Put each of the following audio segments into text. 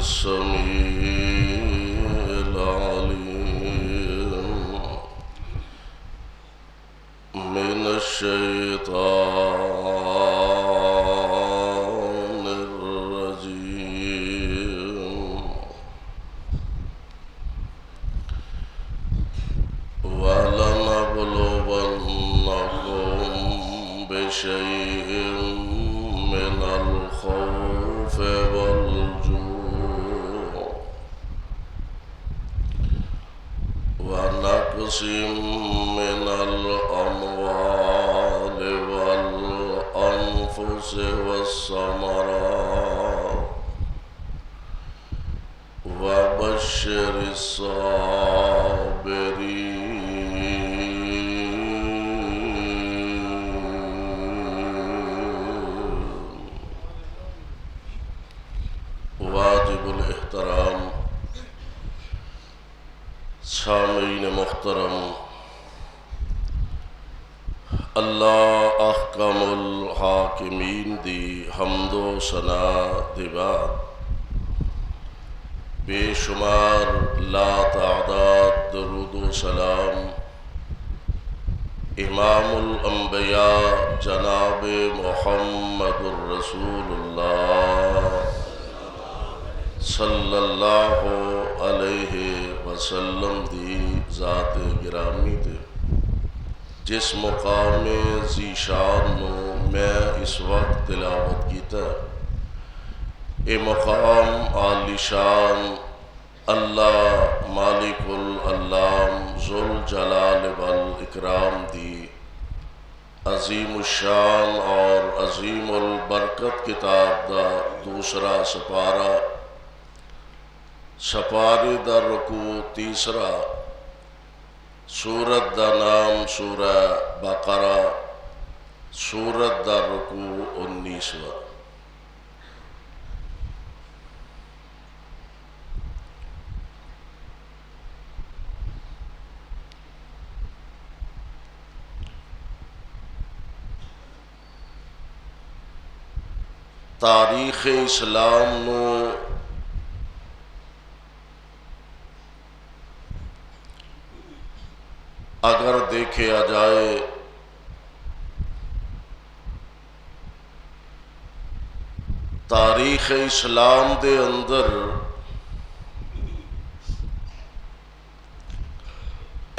السميع العليم من الشيطان الرجيم ولنبلونكم بشيء من الخوف والجوع ونقص من الأموال والأنفس والثمرات وبشر الصابرين واجب الاحترام سامعین محترم، اللہ احکم الحاکمین دی حمد و ثنا دی بعد بے شمار لا تعداد درود و سلام امام الانبیاء جناب محمد الرسول اللہ صلی اللہ علیہ وسلم دی ذات گرامی تے جس مقام ذیشان نو میں اس وقت تلاوت کیتا اے مقام عالی شان اللہ مالک العلام ذوالجلال والاکرام دی عظیم الشان اور عظیم البرکت کتاب دا دوسرا سپارہ سپارے دا رکوع تیسرا، سورت دا نام سورہ بقرہ، سورت دا رکوع 19واں۔ تاریخ اسلام نو اگر دیکھا جائے تاریخ اسلام دے اندر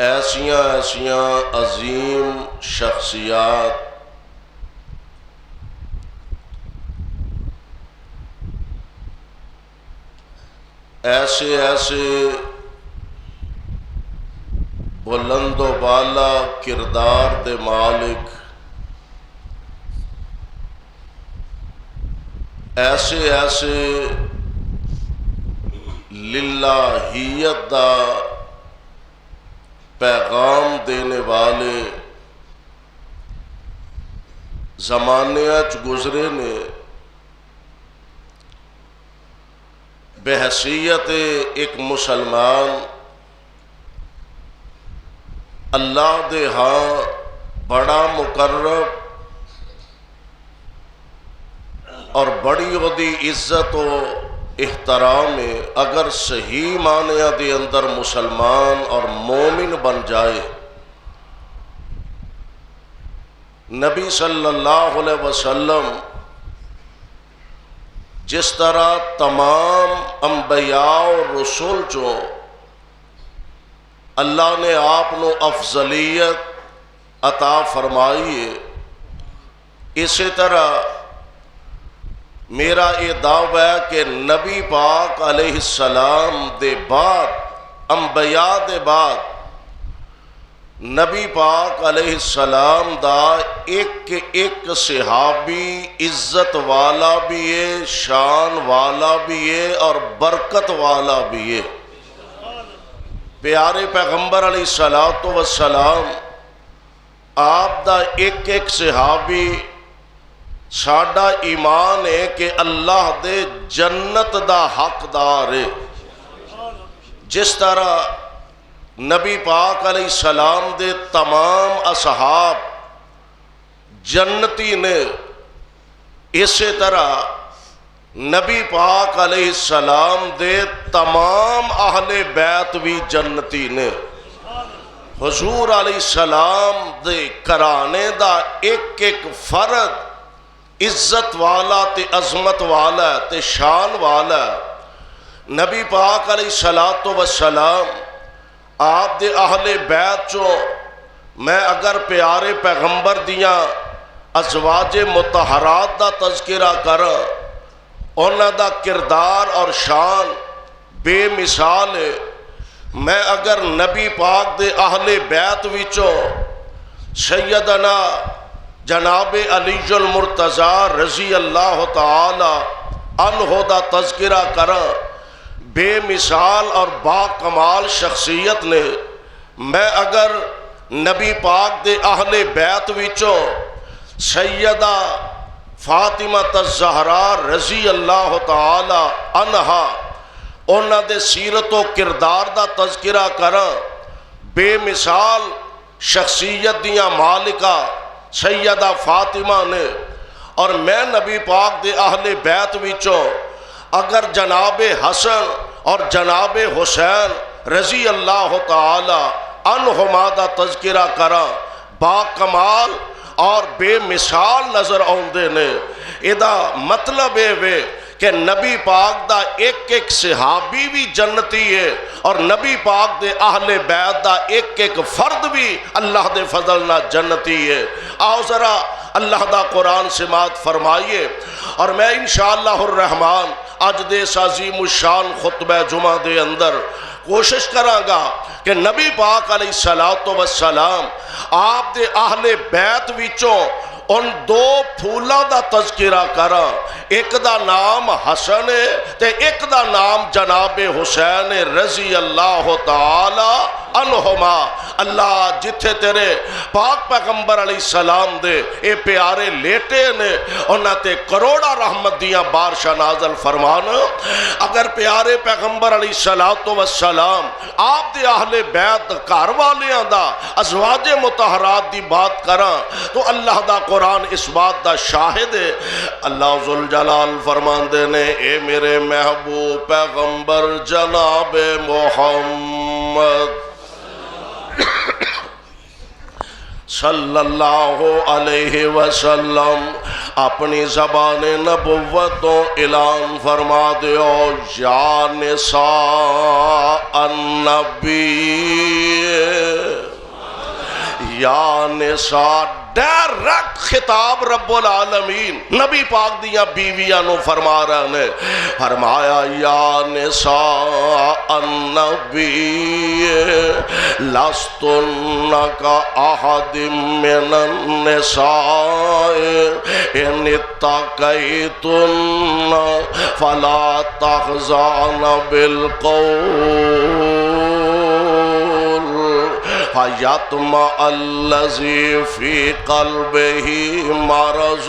ایسیاں عظیم شخصیات ایسے بلند و بالا کردار دے مالک، ایسے للہیت دا پیغام دینے والے زمانے گزرے نے بحیثیت ایک مسلمان اللہ دے ہاں بڑا مقرب اور بڑی دی عزت و احترام ہے اگر صحیح معنی دے اندر مسلمان اور مومن بن جائے۔ نبی صلی اللہ علیہ وسلم جس طرح تمام انبیاء و رسول چو اللہ نے آپ نو افضلیت عطا فرمائی ہے، اسی طرح میرا یہ دعویٰ ہے کہ نبی پاک علیہ السلام دے بعد، انبیاء دے بعد نبی پاک علیہ السلام دا ایک صحابی عزت والا بھی ہے، شان والا بھی ہے اور برکت والا بھی ہے۔ پیارے پیغمبر علیہ السلام آپ دا ایک صحابی ساڈا ایمان ہے کہ اللہ دے جنت دا حقدار ہے۔ جس طرح نبی پاک علیہ السلام دے تمام اصحاب جنتی نے، اسی طرح نبی پاک علیہ السلام دے تمام اہل بیت بھی جنتی نے. حضور علیہ السلام دے کرانے دا ایک ایک فرد عزت والا تے عظمت والا تے شان والا. نبی پاک علیہ السلام آپ دے اہل بیت چوں میں اگر پیارے پیغمبر دیاں ازواج مطہرات دا تذکرہ کراں، انہاں دا کردار اور شان بے مثال ہے. میں اگر نبی پاک دے اہل بیت وچوں سیدنا جناب علی المرتضی رضی اللہ تعالی عنہ دا تذکرہ کراں، بے مثال اور با کمال شخصیت نے. میں اگر نبی پاک دے اہل بیت وچوں سیدہ فاطمہ الزہرا رضی اللہ تعالی عنہا انہاں دے سیرت و کردار دا تذکرہ کراں، بے مثال شخصیت دیاں مالکہ سیدہ فاطمہ نے. اور میں نبی پاک دے اہل بیت وچوں اگر جناب حسن اور جناب حسین رضی اللہ تعالی عنہما دا تذکرہ کراں، با کمال اور بے مثال نظر آؤندے نے. ادا مطلب ہے کہ نبی پاک دا ایک ایک صحابی بھی جنتی ہے اور نبی پاک دے اہل بیت دا ایک ایک فرد بھی اللہ دے فضل نہ جنتی ہے. آؤ ذرا اللہ دا قرآن سماعت فرمائیے. اور میں انشاءاللہ الرحمن اج دے عظیم الشان خطبہ جمعہ دے اندر کوشش کراں گا کہ نبی پاک علیہ السلام آپ دے اہل بیت وچوں ان دو پھولاں دا تذکرہ کراں. ایک دا نام حسن ہے تے ایک دا نام جناب حسین رضی اللہ تعالی عنہما. اللہ جتھے تیرے پاک پیغمبر علیہ السلام دے اے پیارے لیٹے نے انہاں تے کروڑا رحمت دیاں بارشاں نازل فرمان. اگر پیارے پیغمبر علیہ السلام آپ دے اہل بیت گھر والیاں دا ازواج مطہرات دی بات کراں تو اللہ دا قرآن اس بات دا شاہد ہے. اللہ ذوالجلال فرماندے نے اے میرے محبوب پیغمبر جناب محمد صلی اللہ علیہ وسلم اپنی زبان نبوتوں اعلان فرما دیو، یا نساء النبی، یا نساء. ڈائریکٹ خطاب رب العالمین نبی پاک دیاں بیویاں نو فرما رہے نے. فرمایا یا نساء النبی لستن کا احد من النساء ان اتقیتن فلا تخضعن بالقول فَيَطْمَعَ الَّذِي فِي قَلْبِهِ مَرَضٌ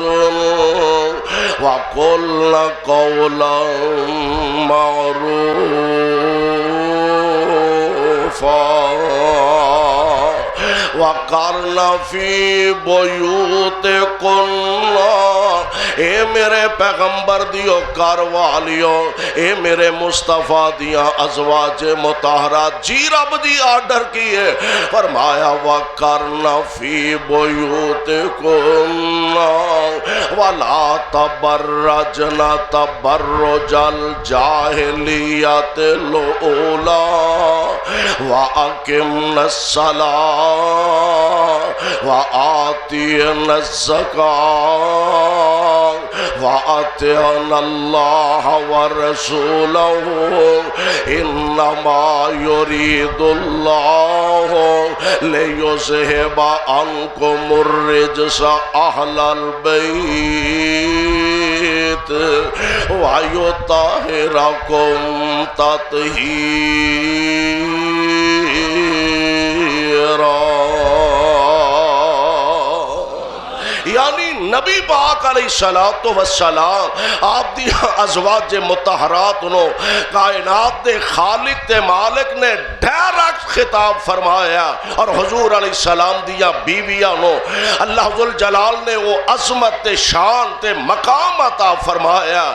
وَقُلْنَ قَوْلًا مَعْرُوفًا وَقَرْنَ فِي بُيُوتِكُنَّ. اے میرے پیغمبر دیو کار والیوں، اے میرے مصطفیٰ دیاں ازواج مطہرات، جی رب دی آرڈر کی ہے. فرمایا وَقَرْنَ فِي بُيُوتِكُنَّ وَلَا تَبَرَّجْنَ تَبَرُّجَ الْجَاهِلِيَّةِ الْأُولَىٰ وَأَقِمْنَ الصَّلَاةَ وَآتِينَ الزَّكَاةَ وَأَطِعْنَ اللَّهَ وَرَسُولَهُ إِنَّمَا يُرِيدُ اللَّهُ لِيُذْهِبَ عَنكُمُ الرِّجْسَ أَهْلَ الْبَيْتِ وَيُطَهِّرَكُمْ تَطْهِيرًا. یعنی نبی پاک علیہ الصلوۃ والسلام آپ دی ازواج مطہرات نو کائنات دے خالق تے مالک نے ڈائریکٹ خطاب فرمایا، اور حضور علیہ السلام دیا بیویاں نو اللہ ذوالجلال نے وہ عظمت تے شان تے مقام عطا فرمایا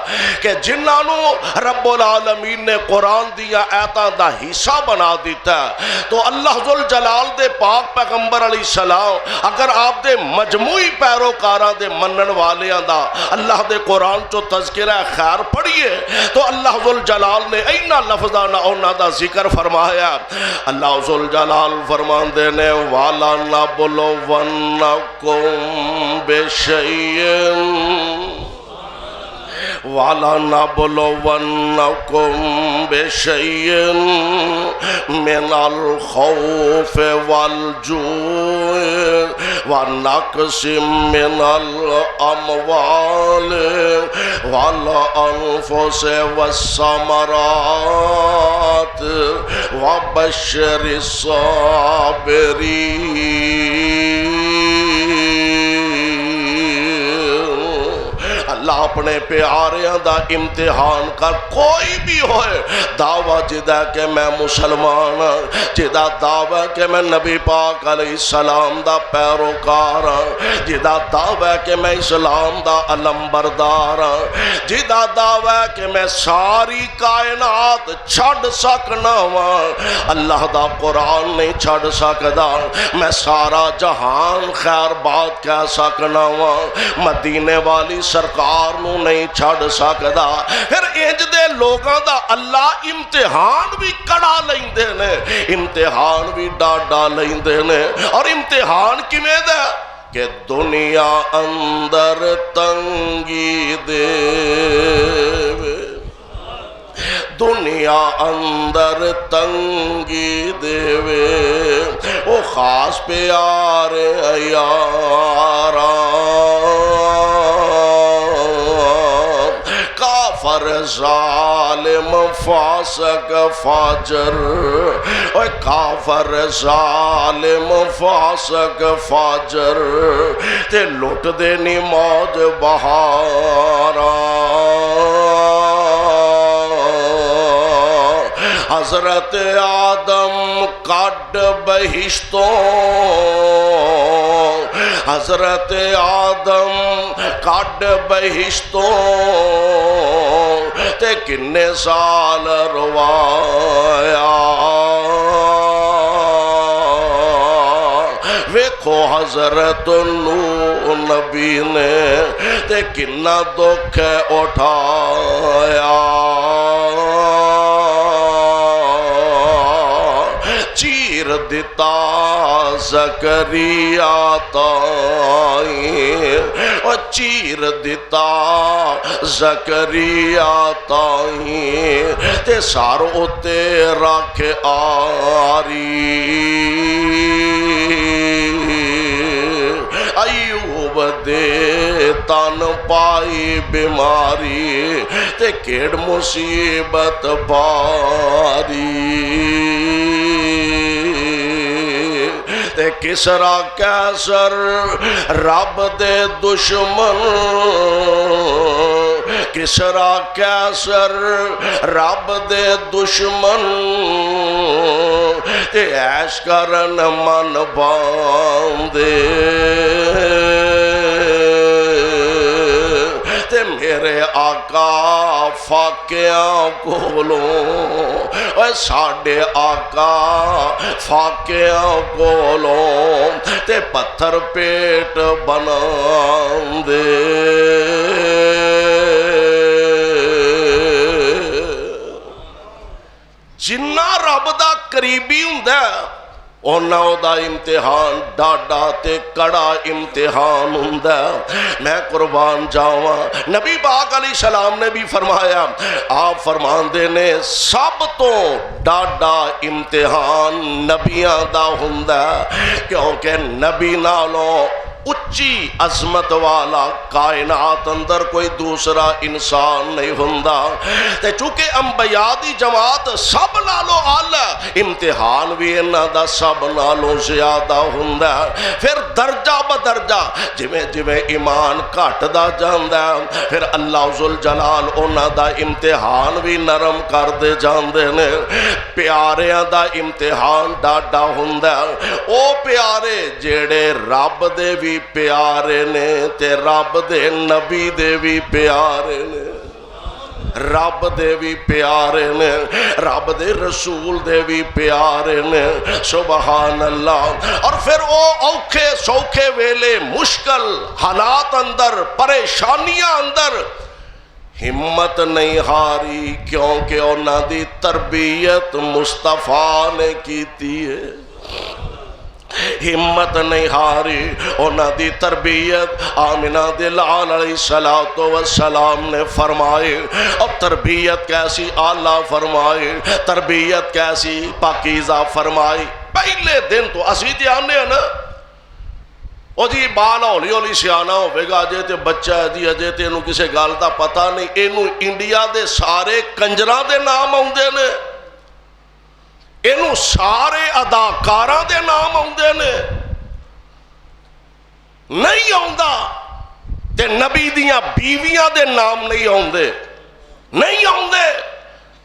کہ جنہاں نو رب العالمین نے قرآن دیا آیاتاں دا حصہ بنا دیتا ہے، تو اللہ ذوالجلال دے پاک پیغمبر علیہ السلام اگر آپ دے مجموعی پیروکاراں دے منن والیاں دا اللہ دے قرآن چو تذکرہ خیر پڑھیے تو اللہ ذوالجلال نے اینا لفظاں اونا دا ذکر فرمایا۔ اللہ ذوالجلال فرماندے نے والا نبلونکم بشیء والا نبلونکم بشیء من الخوف والجوع ونقص من الاموال والانفس والثمرات وبشر الصابرین۔ اللہ اپنے پیاریاں دا امتحان کر، کوئی بھی ہوئے دعویٰ جدا کہ میں مسلمان ہاں، جدا دعویٰ کہ میں نبی پاک علیہ السلام دا پیروکار ہاں، جدا دعویٰ کہ میں اسلام دا علم بردار ہاں، جدا دعویٰ کہ میں ساری کائنات چھڑ سکنا ہاں، اللہ دا قرآن نہیں چھڑ سکدا، میں سارا جہان خیر بات کہہ سکنا ہاں، مدینے والی سرکار نو نہیں چھڑ سکدا۔ پھر انج دے لوگاں دا اللہ امتحان بھی کڑا لیندے نے، امتحان بھی ڈاڈا لیندے نے، اور امتحان کیویں دا کہ دنیا اندر تنگی دے، دنیا اندر تنگی دے او خاص پیارے یاراں، کافر ظالم فاسق فاجر، اوہ کافر ظالم فاسق فاجر تے لٹ دینی موج بہاراں۔ حضرت آدم کڈ بہشتوں، حضرت آدم کڈ بہشتوں تے کنے سال روایا، ویکھو حضرت نوح نبی نے تے کنا دکھ اٹھایا، چیر دیتا زکریا تائیں، اور چیر دیتا زکریا تائیں تے سارو تے رکھ آری، ایوب دے تن پائی بیماری تے کیڑ مصیبت باری، تے کسرا کیسر رب دے دشمن، کسرا کیسر رب دے دشمن تے عیش کرن من باندے، تے میرے آقا فاقیاں کولوں، اے ساڈے آقا فاقیاں کولوں تے پتھر پیٹ بناندے، جنہ رب دا قریبی ہوندا اونا دا امتحان ڈاڈا تے کڑا امتحان ہوندا۔ میں قربان جاواں، نبی پاک علیہ السلام نے بھی فرمایا، آپ فرماندے نے سب تو ڈاڈا امتحان نبیاں دا ہوندا، کیونکہ نبی نالوں اچھی عظمت والا کائنات اندر کوئی دوسرا انسان نہیں ہوندا تے چونکہ انبیاء دی جماعت سب نالوں اعلی امتحان بھی انہاں دا سب نالوں زیادہ ہوندا پھر درجہ بدرجہ جویں جویں ایمان گھٹدا جاندا پھر اللہ ذوالجلال انہاں دا امتحان بھی نرم کر دے جاندے نے پیاریاں دا امتحان ڈاڈا ہوندا او پیارے جیڑے رب دے بھی پیارے نے تے رب دے نبی دے بھی پیارے نے رب دے بھی پیارے نے رب دے رسول دے بھی پیارے نے سبحان اللہ اور پھر او اوکھے سوکھے ویلے مشکل حالات اندر پریشانیاں اندر ہمت نہیں ہاری کیونکہ انہاں دی تربیت مصطفیٰ نے کیتی ہے ہمت نہیں ہاری انہاں دی تربیت آمنہ دلال علیہ السلام نے فرمائے اور تربیت کیسی اعلیٰ فرمائے تربیت کیسی پاکیزہ فرمائی پہلے دن تو اسی تے آنے ہیں نا او جی بال ہولی ہولی سیانا ہوئے گا اجے تے بچہ ہے جی اجے تے انہوں کسے گال دا پتہ نہیں انہوں انڈیا دے سارے کنجراں دے نام ہوندے نے انہوں سارے اداکاراں دے نام ہوندے نے نہیں ہوندا تے نبی دیاں بیویاں دے نام نہیں ہوندے نہیں ہوندے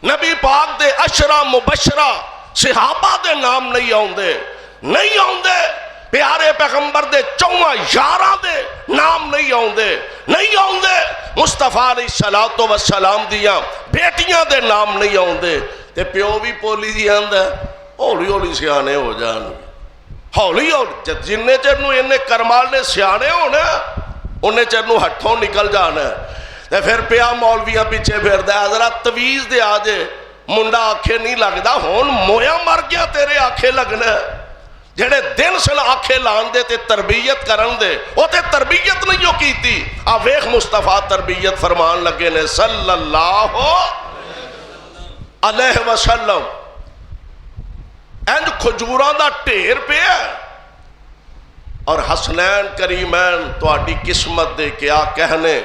نبی پاک دے عشرہ مبشرہ صحابہ دے نام نہیں ہوندے نہیں ہوندے پیارے پیغمبر دے 4 یاراں دے نام نہیں ہوندے نہیں ہوندے مصطفیٰ علیہ السلام دیاں بیٹیاں دے نام نہیں ہوندے تے پیو بھی پولی دی آندہ ہولی ہولی سیانے ہو جان ہولی ہولی جننے چرنو انہیں کرمال نے سیانے ہونا انہیں چرنو ہٹھوں نکل جانا تے پھر پیا مولویاں پیچھے پھر دے حضرت تویز دے آجے منڈا آنکھیں نہیں لگدا ہون مویا مر گیا تیرے آنکھیں لگنا جڑے دن سے آنکھیں لان دے تے تربیت کرن دے وہ تے تربیت نہیں ہو کی تھی ویخ مصطفیٰ تربیت فرمان لگے نے صلی اللہ علیہ وسلم اینج کھجوراں دا ٹھیر پہ ہے اور حسنین کریمین تو آڈی قسمت دے کیا کہنے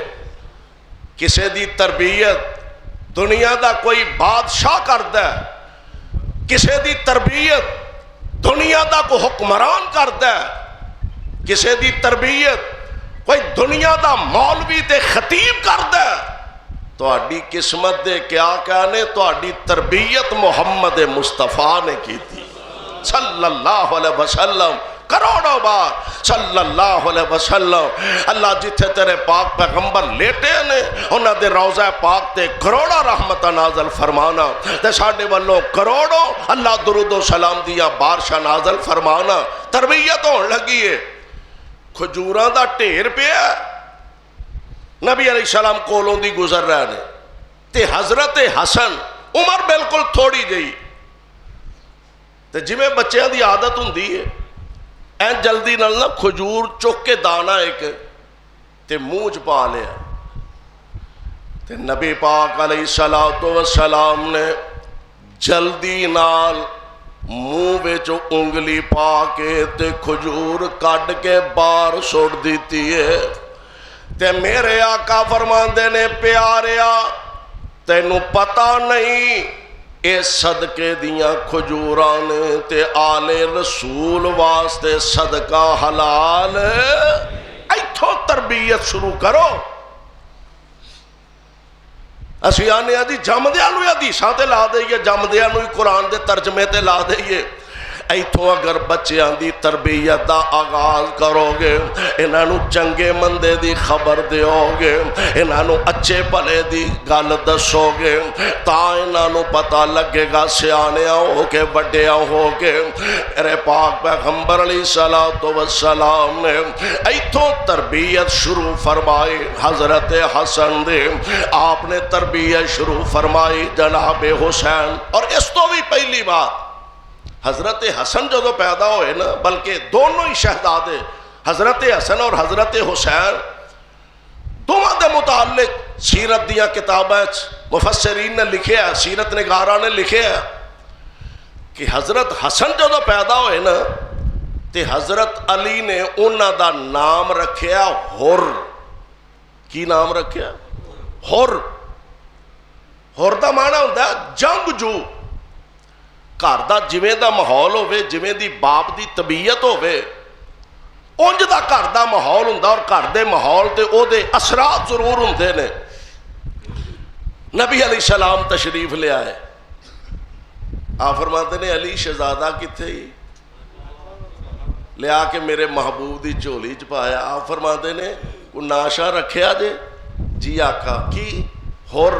کسے دی تربیت دنیا دا کوئی بادشاہ کردا ہے کسے دی تربیت دنیا دا کو حکمران کردا ہے کسے دی تربیت کوئی دنیا دا مولوی تے خطیب کردا ہے تو آڈی قسمت دے کیا کہنے تو آڈی تربیت محمد مصطفیٰ نے کی تھی صلی اللہ علیہ وسلم کروڑوں بار صلی اللہ علیہ وسلم اللہ جتھے تیرے پاک پیغمبر لیٹے نے انہاں دے روضہ پاک تے کروڑا رحمت نازل فرمانا تے ساڑھے والوں کروڑوں اللہ درود و سلام دیا بارشاہ نازل فرمانا تربیت ہون لگی ہے کھجوراں دا ٹھیر پہ ہے نبی علیہ السلام کولوں دی گزر رہے نے تے حضرت حسن عمر بالکل تھوڑی جئی تے جمیں بچیاں دی عادت ہوں دی ہے این جلدی نلنا کھجور چک کے دانا ایک تے موج پا لیا تے نبی پاک علیہ السلام نے جلدی نال منہ وچ انگلی پا کے تے کھجور کڈ کے باہر سوڑ دیتی ہے تے میرے آقا فرماندے نے پیاریا تینوں پتہ نہیں اے صدقے دیاں کھجوران تے آل رسول واسطے صدقہ حلال ایتھوں تربیت شروع کرو اسی آنے آدھی جمدیاں نوی حدیثاں تے لا دئیے جمدیاں نوی قرآن دے ترجمے تے لا دئیے ایتھوں اگر بچیاں دی تربیت دا آغاز کرو گے انہاں چنگے مندے دی خبر دیو گے انہاں اچھے بھلے دی گل دسو گے تا انہاں پتہ لگے گا سیانیاں ہو کے بڑیاں ہو کے میرے پاک پیغمبر علیہ السلام نے ایتھوں تربیت شروع فرمائی حضرت حسن دے آپ نے تربیت شروع فرمائی جناب حسین اور اس تو بھی پہلی بات حضرت حسن جو پیدا ہوئے نا بلکہ دونوں ہی شہزادے حضرت حسن اور حضرت حسین دونوں دے متعلق سیرت دیا کتابیں مفسرین نے لکھے ہیں سیرت نگاراں نے لکھے ہیں کہ حضرت حسن جو پیدا ہوئے نا تے حضرت علی نے انہاں دا نام رکھیا حر. کی نام رکھیا؟ حر. حر دا معنی ہوندا ہے جنگجو. گھر دا جویں دا ماحول ہوے، جویں دی باپ دی طبیعت ہوے، اونج دا گھر دا ماحول ہوندا، اور گھر دے ماحول تے او دے اثرات ضرور ہوندے نے. نبی علیہ السلام تشریف لے آئے. آپ فرماتے نے علی شہزادہ کتھے ہی؟ لے آ کے میرے محبوب دی جھولی چ پایا. آپ فرماتے نے کوئی ناشا رکھیا جے؟ جی آقا. کی؟ حر.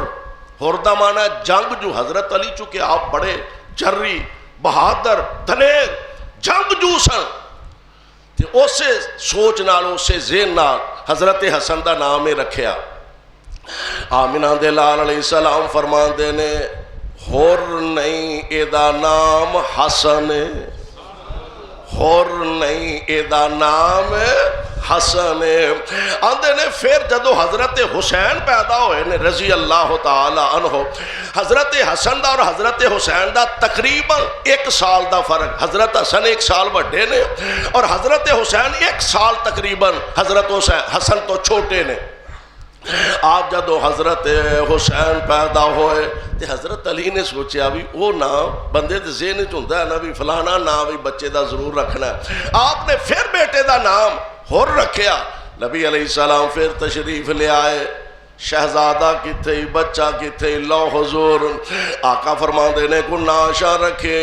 حر دا معنی جنگجو. حضرت علی چونکہ آپ بڑے جری، بہادر، دلیر جنگجو سن، تے اسے سوچ نال، اسے ذہن نال حضرت حسن دا نام ہی رکھیا. آمنہ دے لال علیہ السلام فرماندے نے حر نہیں اے دا نام حسن. حر نہیں اے دا نام حسن. آندے نے پھر جدو حضرت حسین پیدا ہوئے نے رضی اللہ تعالی عنہ، حضرت حسن دا اور حضرت حسین دا تقریباً 1 سال دا فرق. حضرت حسن 1 سال وڈے نے اور حضرت حسین 1 سال تقریباً حضرت حسن تو چھوٹے نے. آپ جدو حضرت حسین پیدا ہوئے تے حضرت علی نے سوچیا بھی وہ نام بندے دے ذہن وچ ہوندا ہے نا بھی فلانا نام بھی بچے دا ضرور رکھنا ہے. آپ نے پھر بیٹے دا نام حر رکھیا. نبی علیہ السلام پھر تشریف لے آئے. شہزادہ کتھے ہی، بچہ کتھے ہی؟ لو حضور. آقا فرماندے نے کو ناشا رکھے.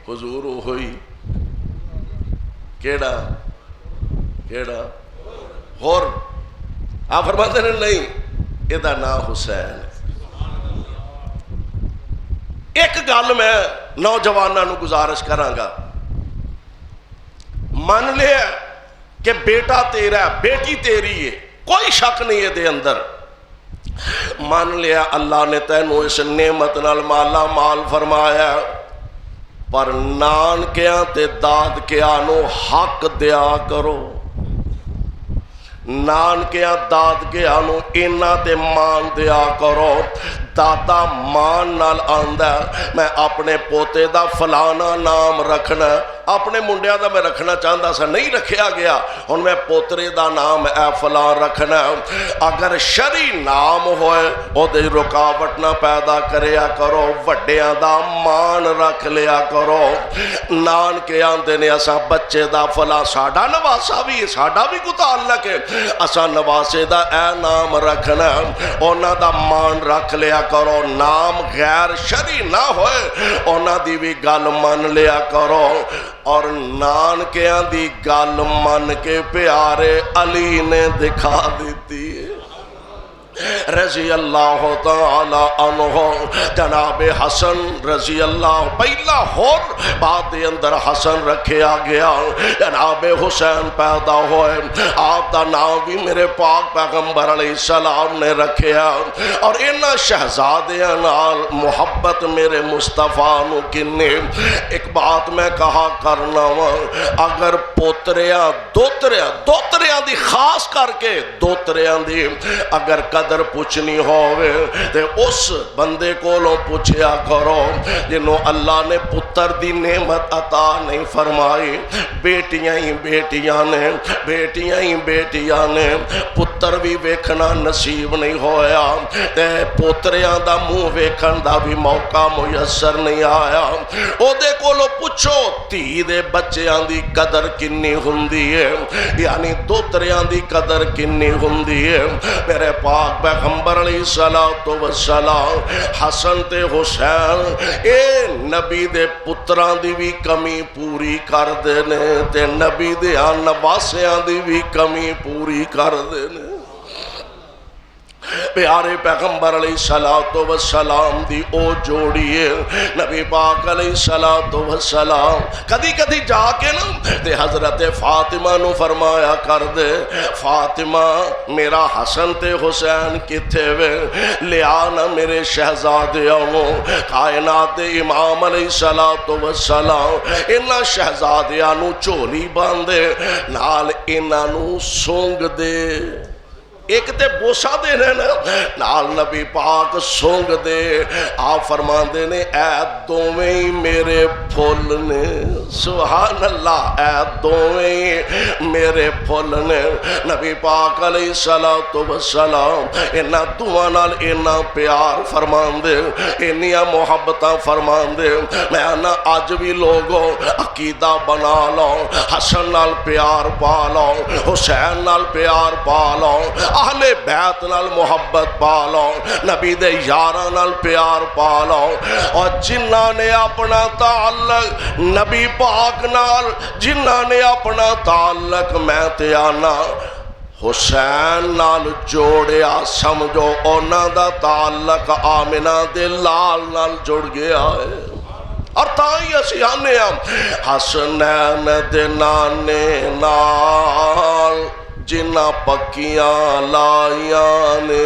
حضور ہوئی کیڑا کیڑا؟ حر. آپ فرماتے ہیں نہیں یہ دا نام حسین. ایک گل میں نوجوانوں کو گزارش کرانگا. مان لیا کہ بیٹا تیرا ہے، بیٹی تیری ہے، کوئی شک نہیں ہے دے اندر. مان لیا اللہ نے تینوں اس نعمت نال مالا مال فرمایا، پر نانکیاں تے دادکیاں نو حق دیا کرو. نانکیاں دادکیاں نو اینا تے مان دیا کرو. دادا مان نال آندا میں اپنے پوتے دا فلانا نام رکھنا، اپنے منڈیا دا میں رکھنا چاہتا سا، نہیں رکھیا گیا، ہن میں پوترے دا نام اے فلان رکھنا. اگر شرعی نام ہوئے او دے رکاوٹ نہ پیدا کریا کرو. وڈیاں دا مان رکھ لیا کرو. نان کے آندے نے اسا بچے دا فلاں ساڈا نواسا بھی ہے، ساڈا بھی کوئی تعلق ہے، اسا نواسے دا اے نام رکھنا، انہاں دا مان رکھ لیا کرو. نام غیر شرعی نہ ہوئے انہاں دی بھی گل من لیا کرو. اور نانکیاں دی گل من کے پیارے علی نے دکھا دیتی ہے رضی اللہ تعالی عنہ. جناب حسن رضی اللہ پہلا حر، بعد دے اندر حسن رکھیا گیا. جناب حسین پیدا ہوئے، آپ دا نام بھی میرے پاک پیغمبر علیہ السلام نے رکھیا. اور انہاں شہزادیاں نال محبت میرے مصطفیٰ نو کنے. ایک بات میں کہا کرنا وا، اگر پوتریاں دوتریاں دی خاص کر کے دوتریاں دی اگر قدر پوچھنی ہوئے تے اس بندے کولوں پوچھیا کرو جنہوں اللہ نے پتر دی نعمت عطا نہیں فرمائی. بیٹیاں ہی بیٹیاں نے پتر بھی ویکھنا نصیب نہیں ہویا تے پوتریاں دا منہ ویکھن دا بھی موقع میسر نہیں آیا. او دے کولوں پوچھو دھی دے بچیاں دی قدر کنی ہوندی ہے، یعنی دوتریاں دی قدر کنی ہوندی ہے. میرے پاک پیغمبر علیہ السلام حسن تے حسین اے نبی دے پتران دی بھی کمی پوری کر دینے تے نبی دے نواسیاں دی بھی کمی پوری کر دینے. پیارے پیغمبر علیہ السلام دی او جوڑیے نبی پاک علیہ السلام کدی کدی جا کے نا تے حضرت فاطمہ نو فرمایا کر دے، فاطمہ میرا حسن تے حسین کتھے وے، لے آنا میرے شہزادیاں نو. کائنات امام علیہ السلام انہاں شہزادیاں نو چولی باندھے نال انہاں نو سونگ دے. ایک تے بوسا دینے نال نبی پاک سونگ دے آپ فرماندے نے اے دوویں میرے پھول نے سبحان اللہ اے دوویں میرے پھول نے نبی پاک علیہ السلام اینا دعا نال اینا پیار فرماندے اینیاں محبتاں فرماندے میں آنا آج بھی لوگوں عقیدہ بنا لو حسن نال پیار پا لو حسین نال پیار پا لو اہل بیت نال محبت پا لو نبی دے یاراں نال پیار پا لو اور جنہاں نے اپنا تعلق نبی پاک نال جنہاں نے اپنا تعلق میں تے آنا حسین نال جوڑیا سمجھو اونا دا تعلق آمنہ دے لال نال جڑ گیا ہے اور تائی اسی آنے ہم حسنین دے نانے نال جنہ پکیاں لائیاں نے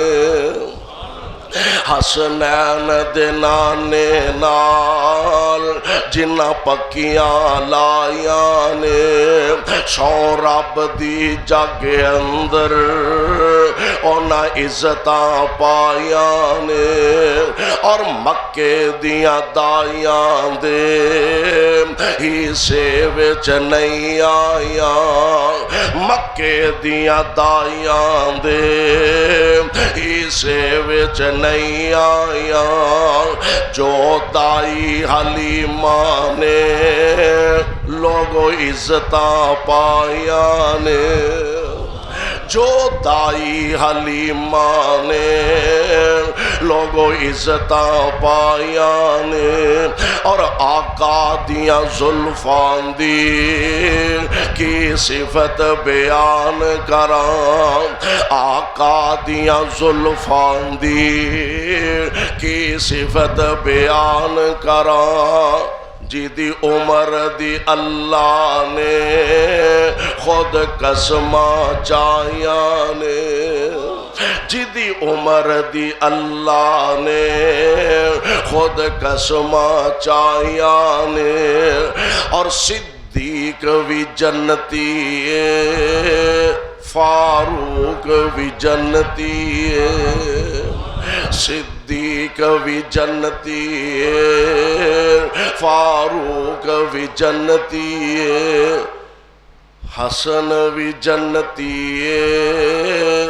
حسنین دے نانے نال جنہ پکیاں لائیاں نے سو رب دی جگ اندر اونا عزتاں پائیاں نے اور مکے دیاں دائیاں دے ہی سے وچ نہیں آیاں مکے دیاں دائیاں دے ہی سے وچ نہیں آیاں جو دائی حلیمہ نے لوگوں عزتاں پائیاں نے جو دائی حلیمہ نے لوگوں عزتاں پائیاں نے اور آقا دیاں زلفان دی کی صفت بیان کراں آقا دیاں زلفان دی کی صفت بیان کراں جی دی عمر دی اللہ نے خود قسماں چاہیاں نے جی دی عمر دی اللہ نے خود قسماں چاہیاں نے اور صدیق بھی جنتی ہے فاروق بھی جنتی ہے صدیق بھی جنتی ہے فاروق بھی جنتی ہے حسن بھی جنتی ہے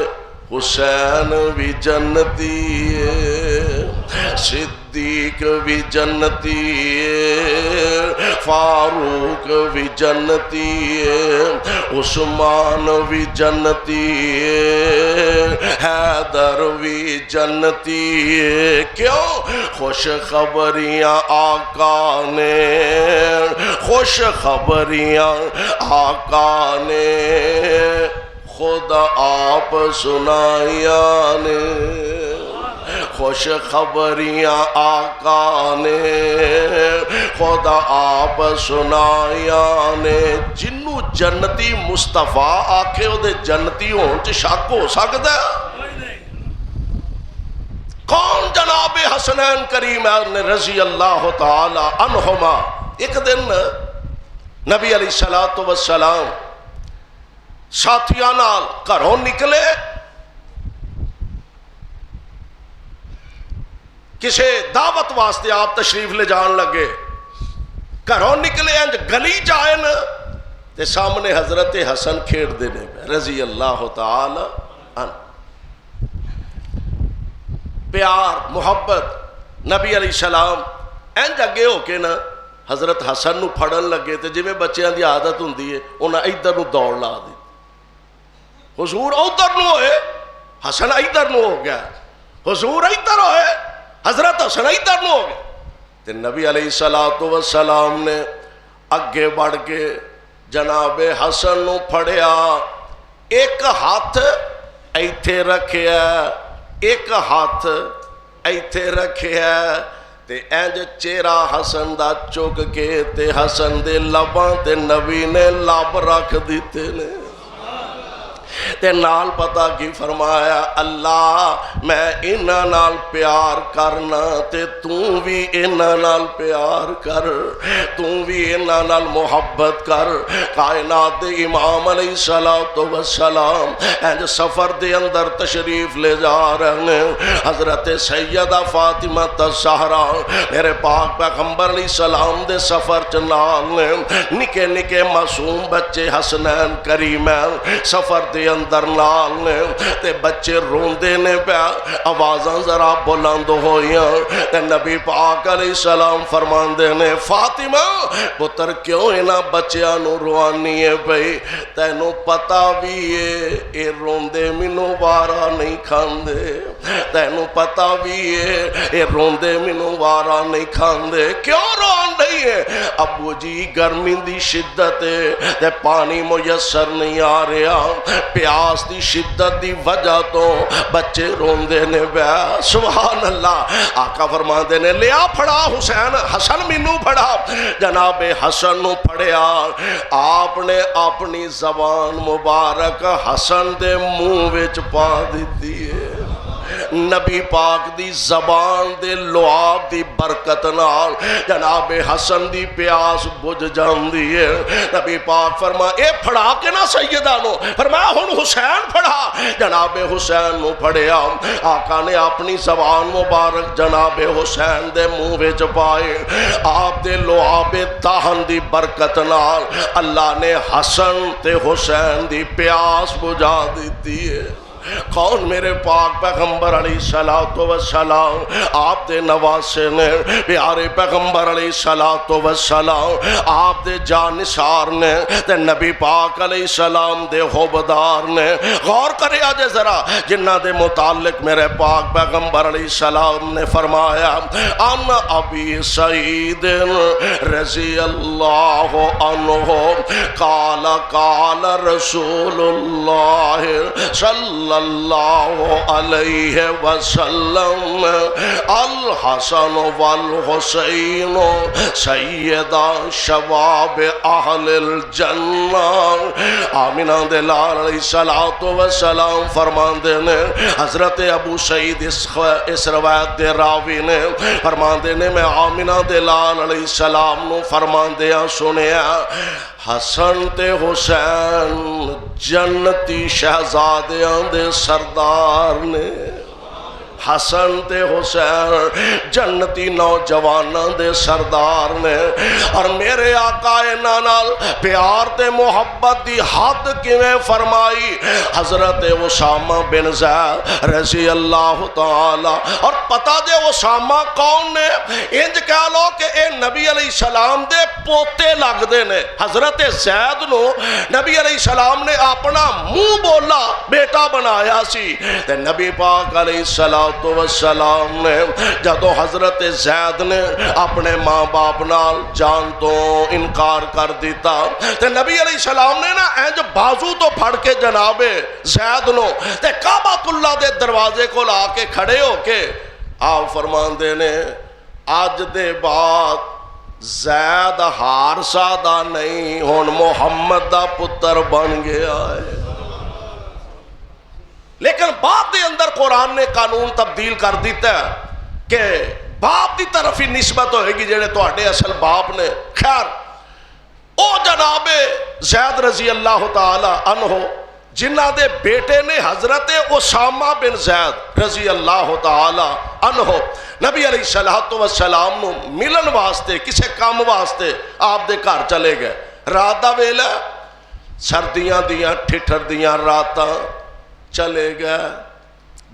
حسین بھی جنتی ہے صدیق بھی جنتی ہے فاروق بھی جنتی ہے عثمان بھی جنتی ہے حیدر بھی جنتی ہے کیوں خوش خبریاں آقا نے خوش خبریاں آقا نے خود آپ سنائیاں نے خوش خبریاں آقا نے خود آپ سنائیاں نے جنوں جنتی مصطفیٰ آکھے او دے جنتی ہون چ شک ہو سکتا ہے کون جناب حسنین کریم رضی اللہ تعالی عنہما ایک دن نبی علیہ السلام ساتھیاں نال گھروں نکلے کسے دعوت واسطے آپ تشریف لے جان لگے گھروں نکلے انج گلی جائن تے سامنے حضرت حسن کھیڑ دینے رضی اللہ تعالی عنہ پیار محبت نبی علیہ السلام انج اگے ہو کے نا حضرت حسن نو پھڑن لگے تے جویں بچیاں دی عادت ہوندی ہے انہاں ادھر نو دوڑ لا دی حضور ادھر نو ہوئے حسن ادھر نو ہو گیا حضور ادھر ہوئے حضرت حسن ادھر نو ہو گیا تے نبی علیہ السلام نے اگے بڑھ کے جناب حسن نو پھڑیا ایک ہاتھ ایتھے رکھیا ایک ہاتھ ایتھے رکھیا تے اینج چہرہ حسن دا چک کے تے حسن دے لباں تے نبی نے لب رکھ دیتے نے تے نال پتہ کی فرمایا اللہ میں انہاں نال پیار کرنا تے تو بھی انہاں نال پیار کر، تو بھی انہاں نال محبت کر۔ کائنات دے امام علیہ السلام اینج سفر دے اندر تشریف لے جا رہے ہیں، حضرت سیدہ فاطمہ الزہرا میرے پاک پیغمبر علیہ السلام دے سفر چنال نے، نکے نکے معصوم بچے حسنین کریمین سفر دے اندر نال نے، تے بچے روندے نے پیا، آوازاں ذرا بلند ہوئیاں، تے نبی پاک علیہ السلام فرماندے نے فاطمہ پتر کیوں انہاں بچیاں نو روانی ہے بھئی، تینوں پتہ بھی ہے اے روندے مینوں وارا نہیں کھاندے، تینوں پتہ بھی ہے اے روندے مینوں وارا نہیں کھاندے، کیوں روان نہیں ہے؟ ابو جی گرمی دی شدت ہے تے پانی میسر نہیں آ رہا، پیاس دی شدت دی وجہ تو بچے روندے نے بیا۔ سبحان اللہ، آقا فرماندے نے لیا پھڑا حسین، حسن مینوں پھڑا، جناب حسن نو پھڑیا، آپ نے اپنی زبان مبارک حسن دے منہ وچ پا دیتی ہے۔ نبی پاک دی زبان دے لعاب دی برکت نال جناب حسن دی پیاس بجھ جاندی ہے۔ نبی پاک فرما اے پھڑا کے نہ سیدہ نو، فرمایا ہن حسین پھڑا، جناب حسین نو پھڑیا، آقا نے اپنی زبان مبارک جناب حسین دے منہ وچ پائے، آپ دے لعاب دہن دی برکت نال اللہ نے حسن تے حسین دی پیاس بجھا دیتی ہے۔ کون میرے پاک پیغمبر علیہ السلام، آپ دے نواسے نے، پیارے پیغمبر علیہ السلام آپ دے جانثار نے، تے نبی پاک علیہ السلام دے حوبدار نے۔ غور کرے آجے ذرا جنہ دے متعلق میرے پاک پیغمبر علیہ السلام نے فرمایا ان ابی سعید رضی اللہ عنہ قال قال رسول اللہ صلی اللہ علیہ وسلم الحسن والحسین سیدہ شباب اہل الجنہ۔ آمینہ دلال علیہ السلام فرماندے نے، حضرت ابو سعید اس روایت دے راوی نے فرماندے نے میں آمینہ دلال علیہ السلام نو فرماندیاں سنیا حسن تے حسین جنتی شہزادیاں دے سردار نے، حسن تے حسین جنتی نوجواناں دے سردار نے، اور میرے آقا انہاں نال پیار تے محبت دی حد کیویں فرمائی۔ حضرت اسامہ بن زید رضی اللہ تعالی، اور پتہ دے اسامہ کون نے؟ انج کہہ لو کہ اے نبی علیہ السلام دے پوتے لگ دے نے۔ حضرت زید نو نبی علیہ السلام نے اپنا منہ بولا بیٹا بنایا سی، تے نبی پاک علیہ السلام نے جدو حضرت زید نے اپنے ماں باپ نال جان تو انکار کر دیتا، تے نبی علیہ السلام نے نا اینج بازو تو پھڑ کے جناب زید نو تے کعبۃ اللہ دے دروازے کو لا کے کھڑے ہو کے آپ فرماندے نے آج دے بعد زید حارثہ دا نہیں ہن محمد دا پتر بن گیا ہے۔ لیکن باپ دے اندر قرآن نے قانون تبدیل کر دیتا ہے کہ باپ دی طرف ہی نسبت ہوئے گی جڑے تو اڈے اصل باپ نے۔ خیر او جناب زید رضی اللہ تعالی عنہ جنہ دے بیٹے نے حضرت اسامہ بن زید رضی اللہ تعالی عنہ نبی علیہ السلام نو ملن واسطے کسے کام واسطے آپ دے گھر چلے گئے۔ رات دا ویلا سردیاں دیاں ٹھٹر دیاں راتاں چلے گئے،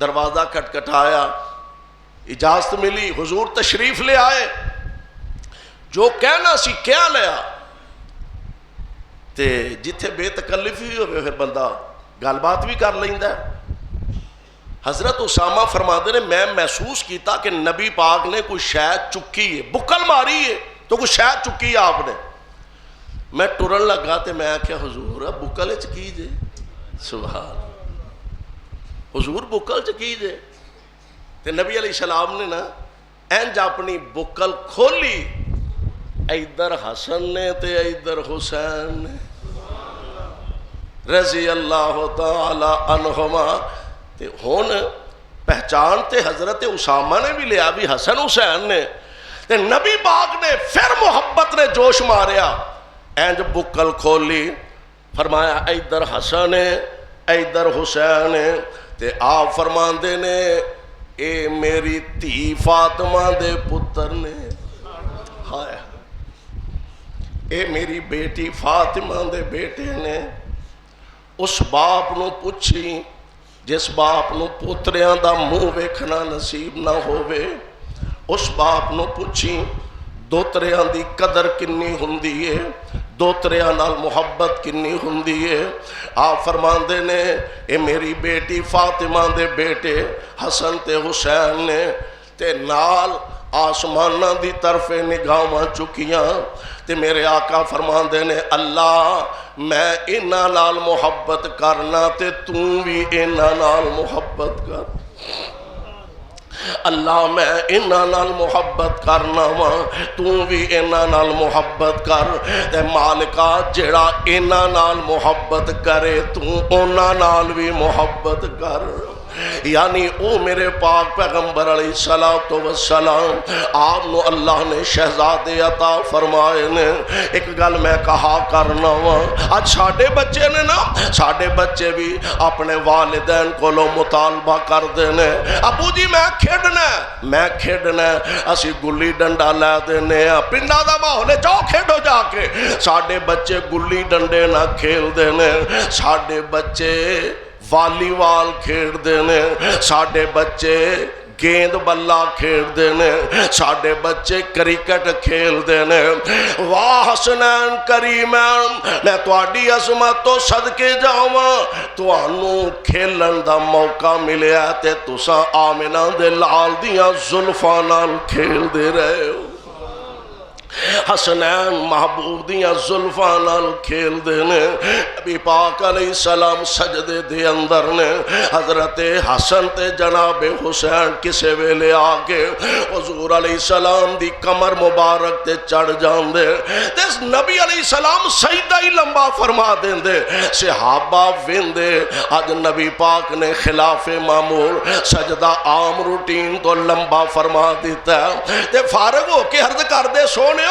دروازہ کھٹکھٹایا، اجازت ملی، حضور تشریف لے آئے، جو کہنا سی کیا لیا، تے جتھے بے تکلف ہی ہوئے پھر بندہ گل بات بھی کر لیندا ہے۔ حضرت اسامہ فرماتے نے میں محسوس کیتا کہ نبی پاک نے کوئی شاید چکی ہے، بکل ماری ہے تو کوئی شاید چکی ہے آپ نے۔ میں ٹرن لگا تے میں آکھیا حضور بکل چ کی جے؟ سبحان حضور بکل چ کی جے؟ تے نبی علیہ السلام نے نا اینج اپنی بکل کھولی، ادھر حسن نے تے ادھر حسین نے، رضی اللہ تعالی عنہما۔ تے ہن پہچان تے حضرت اسامہ نے بھی لیا بھی حسن حسین نے، تے نبی پاک نے پھر محبت نے جوش ماریا، اینج بکل کھولی، فرمایا ادھر حسن ہے ادھر حسین ہے، تے آپ فرماندے نے اے میری دھی فاطمہ دے پتر نے، ہائے اے میری بیٹی فاطمہ دے بیٹے نے۔ اس باپ نو پوچھی جس باپ نو پوتریاں دا منہ ویکھنا نصیب نہ ہووے، اس باپ نو پوچھی دوتریاں دی قدر کنی ہوندی ہے، دوتریاں نال محبت کنی ہوندی ہے۔ آپ فرماندے نے اے میری بیٹی فاطمہ دے بیٹے حسن تے حسین نے، تے نال آسمانہ دی طرف نگاہاں چکیاں، تے میرے آقا فرماندے نے اللہ میں انہاں نال محبت کرنا تے توں بھی انہاں نال محبت کر، اللہ میں انہاں نال محبت کرنا وا توں بھی انہاں نال محبت کر، تے مالکا جڑا انہاں نال محبت کرے توں انہاں نال بھی محبت کر۔ یعنی او میرے پاک پیغمبر علیہ السلام آپ نو اللہ نے شہزادے عطا فرمائے نے۔ ایک گل میں کہا کرنا وا، آج ساڈے بچے نے نا، ساڈے بچے بھی اپنے والدین کو مطالبہ کر دینے، ابو جی میں کھیڈنا اسی گلی ڈنڈا لے دینے، پنڈا دا ماحول جاؤ کھیڈو جا کے، ساڈے بچے گلی ڈنڈے نہ کھیل دینے، ساڈے بچے والی وال کھیڑ دینے، ساڈے بچے گیند بلا کھیڑ دینے، ساڈے بچے کرکٹ کھیل دینے۔ واہ حسنین کریمین میں تواڈی عظمت تو صدقے جاواں، تانوں کھیلن دا موقع ملیا تے تساں آمنہ دے لال دیاں زلفاں نال کھیل دے رہے ہو، حسنین محبوب دیاں زلفاں نال کھیل دینے۔ نبی پاک علیہ السلام سجدے دے اندر نے، حضرت حسن تے جناب حسین کسے ویلے آگے حضور علیہ السلام دی کمر مبارک تے چڑھ جان دے، تے نبی علیہ السلام سجدہ ہی لمبا فرما دیں دے، صحابہ ویندے آج نبی پاک نے خلاف معمول سجدہ عام روٹین تو لمبا فرما دیتا ہے، تے فارغ ہو کے عرض کر دے سونے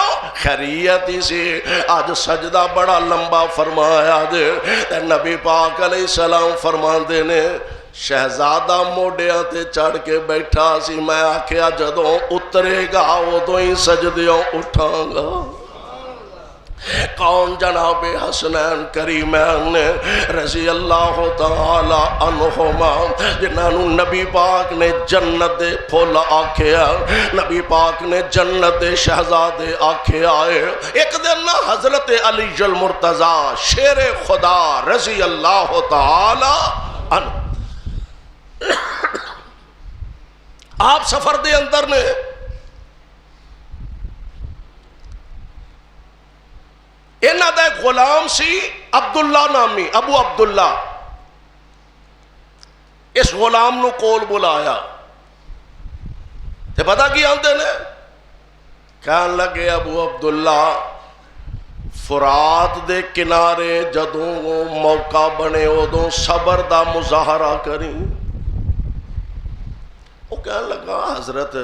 خیریت ہی سی آج سجدہ بڑا لمبا فرمایا دے، تے نبی پاک علیہ السلام فرما دے نے شہزادہ موڈیاں تے چڑھ کے بیٹھا سی، میں آکھیا جدوں اترے گا ادوں ہی سجدیوں اٹھاں گا۔ کون جناب حسنین کریمین رضی اللہ تعالی عنہما جنہاں نو نبی پاک نے جنت دے پھول آکھیا، نبی پاک نے جنت دے شہزادے آکھے آئے۔ ایک دن حضرت علی المرتضی شیر خدا رضی اللہ تعالی عنہ آپ سفر دے اندر نے، انہاں دا ایک غلام سی عبداللہ نامی، ابو عبداللہ، اس غلام نو کول بلایا تے پتہ کی آندے نے، کہن لگے ابو عبداللہ فرات دے کنارے جدوں موقع بنے ادوں صبر دا مظاہرہ کریں۔ وہ کہن لگا حضرت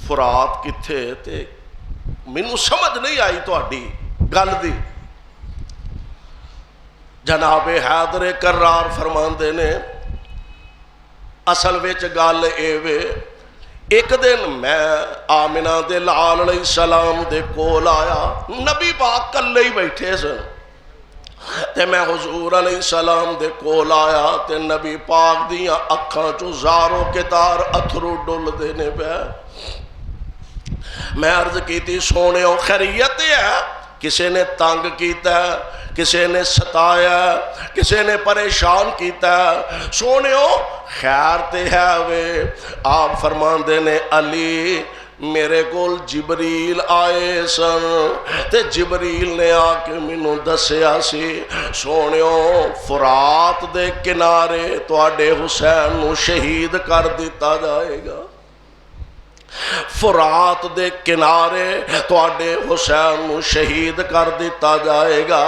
فرات کتھے تے مینوں سمجھ نہیں آئی تہاڈی گل دی۔ جناب حیدر کرار فرماندے نے اصل وچ گل اے وے، ایک دن میں آمنہ دے لال علیہ السلام دے کول آیا، نبی پاک کلے ہی بیٹھے سن، تے میں حضور علیہ السلام دے کول آیا تے نبی پاک دیاں اکھاں چوں زارو کتار اتھرو ڈول دینے پہ۔ میں عرض کیتی سونےو خیریت ہے؟ کسے نے تنگ کیتا ہے، کسے نے ستایا، کسے نے پریشان کیتا ہے؟ سونےو خیر تے ہے وے؟ آپ فرماندے نے علی میرے کول جبریل آئے سن تے جبریل نے آ کے مینوں دسیا سی سونےو فرات دے کنارے تواڈے حسین نو شہید کر دیتا جائے گا، فرات دے کنارے تواڈے حسین نو شہید کر دیتا جائے گا۔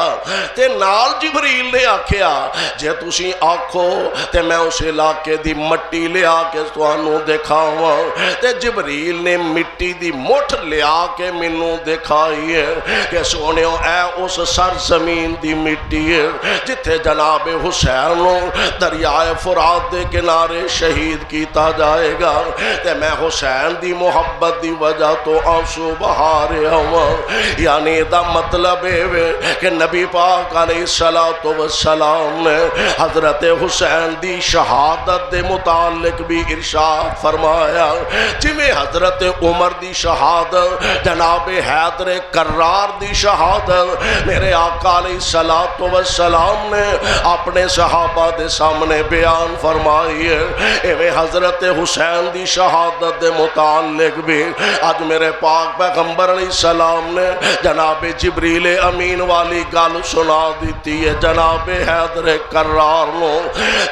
تے نال جبریل نے آکھیا جے تسی آکھو تے میں اس علاقے دی مٹی لیا کے تانوں دکھاواں، تے جبریل نے مٹی دی مٹھ لیا کے مینوں دکھائی ہے کہ سونیو اے اس سرزمین دی مٹی ہے جتھے جناب حسین نو دریائے فرات دے کنارے شہید کیتا جائے گا، تے میں حسین دی محبت دی وجہ تو آنسو بہا رہا ہوں۔ یعنی دا مطلب ہے کہ نبی پاک علیہ السلام نے حضرت حسین دی شہادت دے متعلق بھی ارشاد فرمایا، جویں حضرت عمر دی شہادت، جناب حیدر کرار دی شہادت میرے آقا علیہ السلام نے اپنے صحابہ دے سامنے بیان فرمائی ہے، ایویں حضرت حسین دی شہادت دے متعلق بھی آج میرے پاک پیغمبر علیہ السلام نے جناب جبریل امین والی گل سنا دیتی ہے۔ جناب حیدر کرار نو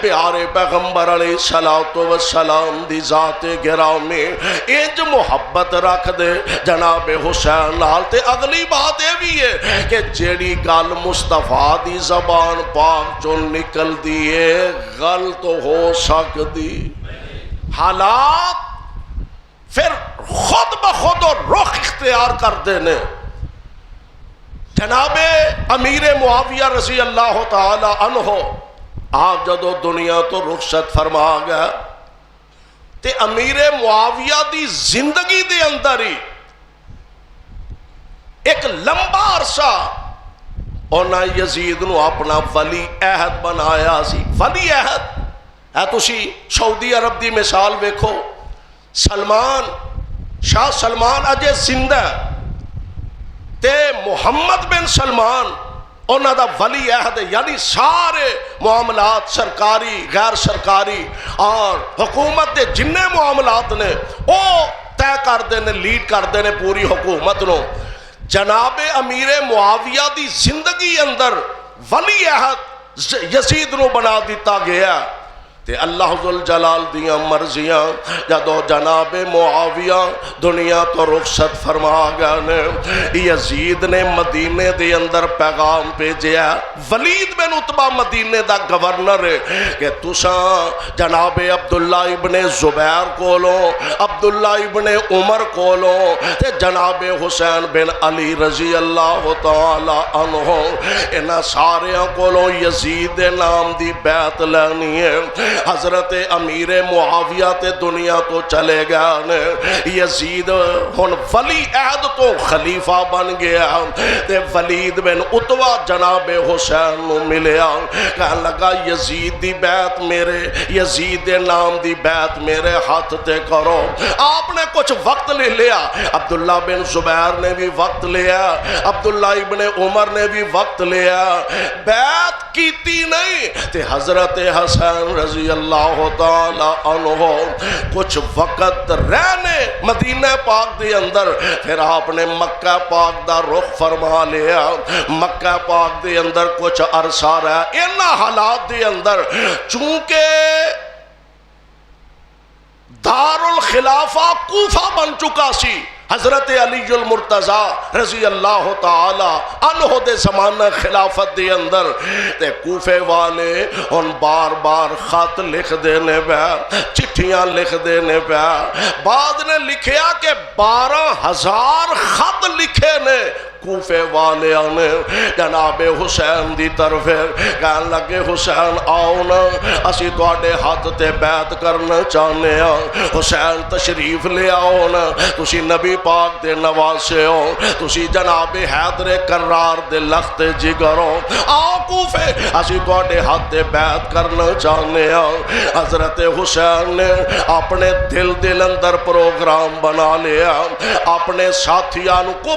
پیارے پیغمبر علیہ السلام دی ذات گرامی انج محبت رکھ دے جناب حسین نال، تے اگلی بات یہ بھی ہے کہ جیڑی گل مصطفیٰ دی زبان پاک جو نکل دیئے غلط ہو سکتی، حالات پھر خود بخود اور رخ اختیار کر دینے۔ جناب امیر معاویہ رضی اللہ تعالی عنہ آپ جدو دنیا تو رخصت فرما گیا تے امیر معاویہ دی زندگی دے اندر ہی ایک لمبا عرصہ اونا یزید نو اپنا ولی عہد بنایا سی۔ ولی عہد ہے تسی سعودی عرب دی مثال ویکھو، سلمان شاہ سلمان اجے زندہ تے محمد بن سلمان انہاں دا ولی عہد، یعنی سارے معاملات سرکاری غیر سرکاری اور حکومت دے جننے معاملات نے او طے کر دینے، لیڈ کر دینے پوری حکومت نو۔ جناب امیر معاویہ دی زندگی اندر ولی عہد یزید نو بنا دیتا گیا، تے اللہ ذوالجلال دیاں مرضیاں جدو جناب معاویہ دنیا تو رخصت فرما گیا نے، یزید نے مدینے دے اندر پیغام بھیجیا، ولید بن عتبہ مدینے دا گورنر ہے کہ تساں جناب عبداللہ ابن زبیر کولو، عبداللہ ابن عمر کولو تے جناب حسین بن علی رضی اللہ تعالی عنہ انہاں ساریاں کولو یزید نام دی بیعت لینی ہے۔ حضرت امیر معاویہ تے دنیا تو چلے گیا نے، یزید ہن ولی عہد تو خلیفہ بن گیا، تے ولید بن عتبہ جناب حسین نو ملیا، کہنے لگا یزید دی بیعت میرے، یزید نام دی بیعت میرے ہاتھ تے کرو۔ آپ نے کچھ وقت لے لیا، عبداللہ بن زبیر نے بھی وقت لیا، عبداللہ ابن عمر نے بھی وقت لیا، بیعت کیتی نہیں، تے حضرت حسین رضی اللہ تعالی عنہ کچھ وقت رہنے مدینہ پاک دے اندر، پھر آپ نے مکہ پاک دا رخ فرما لیا۔ مکہ پاک دے اندر کچھ عرصہ رہا، ان حالات دے اندر چونکہ دار الخلافہ کوفہ بن چکا سی، حضرت علی المرتضی رضی اللہ تعالی عنہ دے زمانہ خلافت دے اندر تے کوفے والے ان بار بار خط لکھ دینے پہ، چٹھیاں لکھ دینے پہ، بعد نے لکھیا کہ 12,000 خط لکھے نے کوفے والے نے جناب حسین دی طرف، کہنے لگے حسین آؤ نا اسی تواڈے ہاتھ تے بیعت کرنا چاہنے ہیں، حسین تشریف لے آؤ نا، تسی نبی پاک دے نواسے ہو، تسی جناب حیدر کرار دے لخت جگر ہو، آؤ کوفے اسی تواڈے ہاتھ تے بیعت کرنا چاہنے ہیں۔ حضرت حسین نے اپنے دل اندر پروگرام بنا لیا، اپنے ساتھیان کو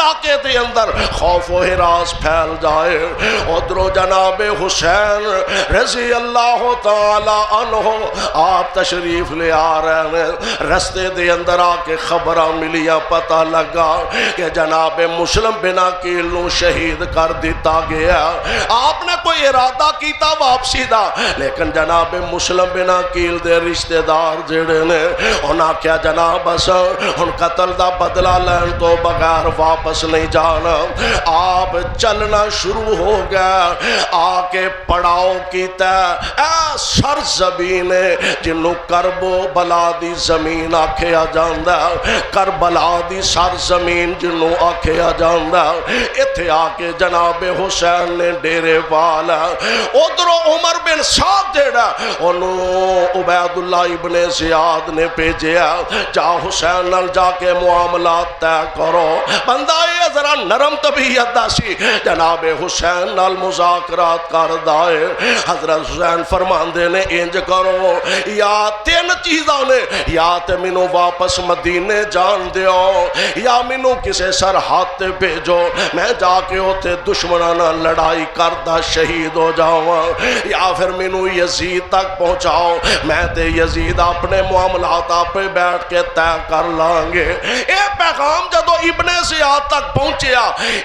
علاقے دے اندر خوف و ہراس پھیل جائے. ادھروں جناب حسین رضی اللہ تعالی عنہ آپ تشریف لے آ رہے ہیں. رستے دے اندر آ کے خبراں ملیاں، پتہ لگا کہ جناب مسلم بن عقیل نو شہید کر دیتا گیا. آپ نے کوئی ارادہ کیتا واپسی دا، لیکن جناب مسلم بن عقیل دے رشتہ دار جڑے نے انہاں کیا جناب ہن قتل دا بدلہ لین تو بغیر واپس نہیں جانا. آپ چلنا شروع ہو گیا. آ کے پڑاؤ کیتا اے سرزمین جنوں کرب و بلا دی زمین آکھیا جاندا، کربلا دی سرزمین جنوں آکھیا جاندا. ایتھے آ کے جناب حسین نے ڈیرے والا. ادھروں عمر بن سعد جڑا انہوں عبید اللہ ابن زیاد نے بھیجیا، جا حسین نال جا کے معاملات طے کرو. بندہ یہ ذرا نرم طبیعت دا سی، جناب حسین نال مذاکرات کردا ہے. حضرت حسین فرماندے نے انج کرو، یا تین چیزاں نے، یا تے مینوں واپس مدینے جان دیو، یا مینوں کسے سرحد تے بھیجو میں جا کے اوتھے دشمناں نال لڑائی کردا شہید ہو جاواں، یا پھر مینوں یزید تک پہنچاؤ، میں تے یزید اپنے معاملات آپ بیٹھ کے طے کر لیں گے. اے پیغام جدو ابن زیاد تک پہنچیا،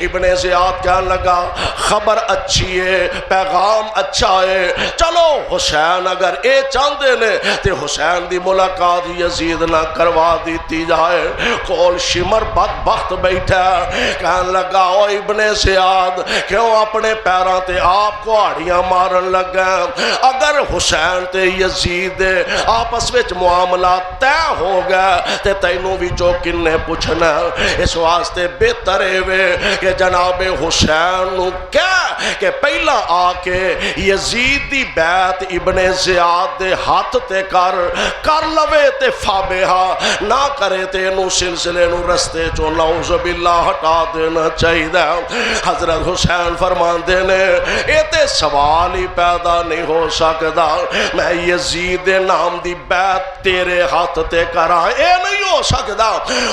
ابن زیاد کہنے لگا خبر اچھی ہے، پیغام اچھا ہے، چلو حسین اگر اے چاہتے نے تے حسین دی ملاقات یزید نہ کروا دیتی جائے. کول شمر بدبخت بیٹھا کہنے لگا او ابن زیاد کیوں اپنے پیراں تے آپ کو آڑیاں مارن لگا؟ اگر حسین تے یزید آپس وچ معاملات طے ہو گیا تے تینوں بھی جو کنے پوچھنا. اس واسطے بہتر ہے کہ جناب حسین نو کہہ کہ پہلا آ کے یزید دی بیعت ابن زیاد دے ہاتھ تے کر لوے تے فابہا نہ کرے تے انو سلسلے نو رستے چو نعوذ باللہ ہٹا دینا چاہیے. حضرت حسین فرماندے نے اے تے سوال ہی پیدا نہیں ہو سکتا، میں یزید نام دی بیعت تیرے ہاتھ تے کراں، اے نہیں ہو سکتا.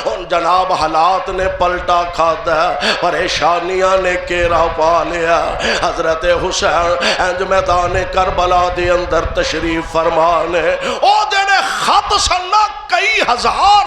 ان جناب حالات نے پلٹا کھادا، پریشانیاں نے گھیرا پا لیا. حضرت حسین انج میدان کربلا دے اندر تشریف فرمانے او جڑے خط سننا کئی ہزار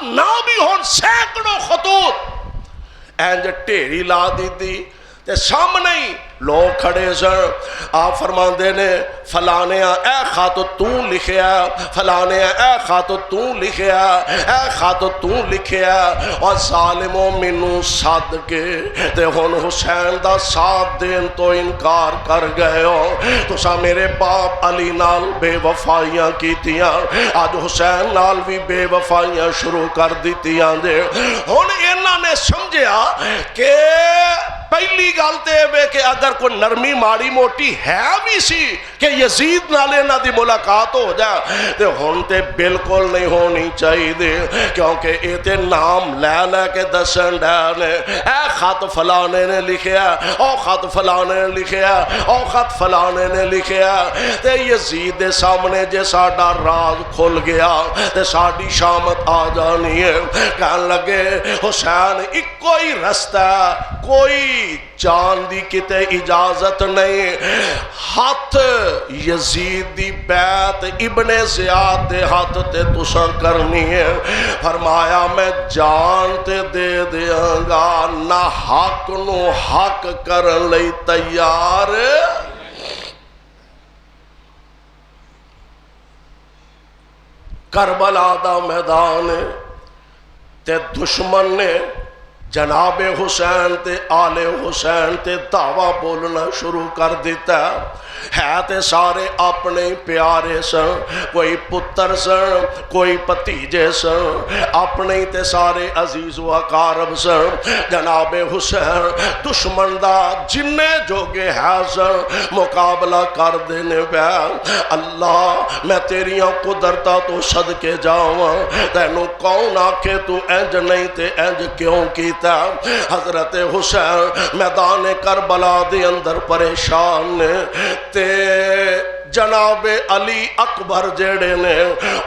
نہ بھی ہون سینکڑوں خطوط انج ٹھیری لا دیتی تے سامنے ہی لوگ کھڑے سن. آپ فرماندے نے فلانے اے خط تو لکھیا، فلانے اے خط تو لکھیا، اے خط تو لکھیا، اور ظالموں مینوں سد کے تے ہن حسین دا ساتھ دین تو انکار کر گئے ہو. تساں میرے باپ علی نال بے وفائیاں کیتیاں، آج حسین نال بھی بے وفائیاں شروع کر دیتیاں دے. ہن انہاں نے سمجھیا کہ پہلی گل تے وے کہ اگر کوئی نرمی ماڑی موٹی ہے بھی سی کہ یزید نال انہاں دی ملاقات ہو جائے تے ہن تے بالکل نہیں ہونی چاہیے، کیونکہ اے تے نام لے لے کے دسن ڈے نے اے خط فلانے نے لکھیا، او خط فلانے نے لکھیا، او خط فلانے نے لکھیا. تے یزید دے سامنے جے ساڈا راز کھل گیا تے ساڈی شامت آ جانی ہے. کہن لگے حسین اکو ہی رستہ، کوئی جان دی کتے اجازت نہیں، ہاتھ یزید دی بیعت ابن زیاد دے ہاتھ تے تساں کرنی ہے. فرمایا میں جان تے دے دیاں گا، نہ حق نو حق کرن لئی تیار. کربلا دا میدان تے دشمن نے جناب حسین تے آل حسین تے دعویٰ بولنا شروع کر دیتا ہے تے سارے اپنے پیارے سن، کوئی پتر سن، کوئی پتیجے سن، اپنے تے سارے عزیز و اقارب سن. جناب حسین دشمن دا جنے جوگے ہے سن مقابلہ کر دینے پہ. اللہ میں تیریاں قدرتا تو صدقے جاواں، تینوں کون آکھے تو انج نہیں تے انج کیوں کیتا. حضرت حسین میدان کربلا دے اندر پریشان نے تے جناب علی اکبر جڑے نے